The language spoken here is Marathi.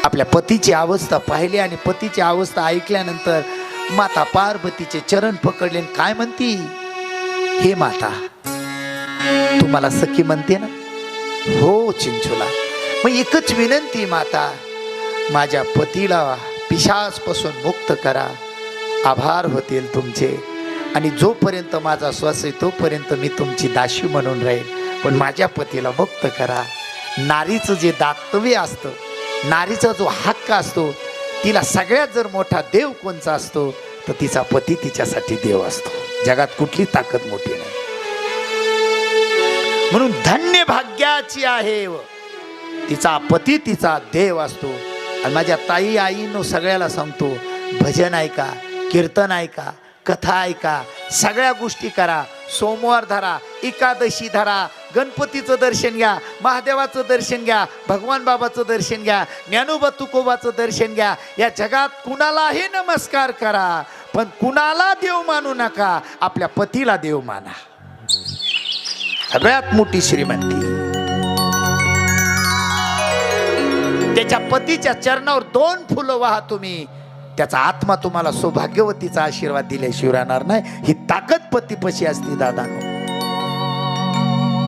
आपल्या पतीची अवस्था पाहिली आणि पतीची अवस्था ऐकल्यानंतर माता पार्वतीचे चरण पकडले आणि काय म्हणती, हे माता तू मला सखी म्हणते ना? हो चिंचुला, मग एकच विनंती माता, माझ्या पतीला पिशाचपासून मुक्त करा, आभार होतील तुमचे, आणि जोपर्यंत माझा श्वास आहे तोपर्यंत मी तुमची दासी म्हणून राहील, पण माझ्या पतीला मुक्त करा. नारीचं जे दातव्य असतं, नारीचा जो हक्क असतो, तिला सगळ्यात जर मोठा देव कोणचा असतो तर तिचा पती तिच्यासाठी देव असतो. जगात कुठली ताकद मोठी नाही. म्हणून धन्य भाग्याची आहे व तिचा पती तिचा देव असतो. आणि माझ्या ताई आईनो सगळ्याला सांगतो, भजन ऐका, कीर्तन ऐका, कथा ऐका, सगळ्या गोष्टी करा. सोमवार धरा, एकादशी धरा, गणपतीचं दर्शन घ्या, महादेवाचं दर्शन घ्या, भगवान बाबाचं दर्शन घ्या, ज्ञानोबा तुकोबाचं दर्शन घ्या. या जगात कुणालाही नमस्कार करा, पण कुणाला देव मानू नका, आपल्या पतीला देव माना. सगळ्यात मोठी श्रीमंती त्याच्या पतीच्या चरणावर 2 फुलं वाहा तुम्ही, त्याचा आत्मा तुम्हाला सौभाग्यवतीचा आशीर्वाद दिल्याशिवाय राहणार नाही. ही ताकद पतीपाशी असते दादा.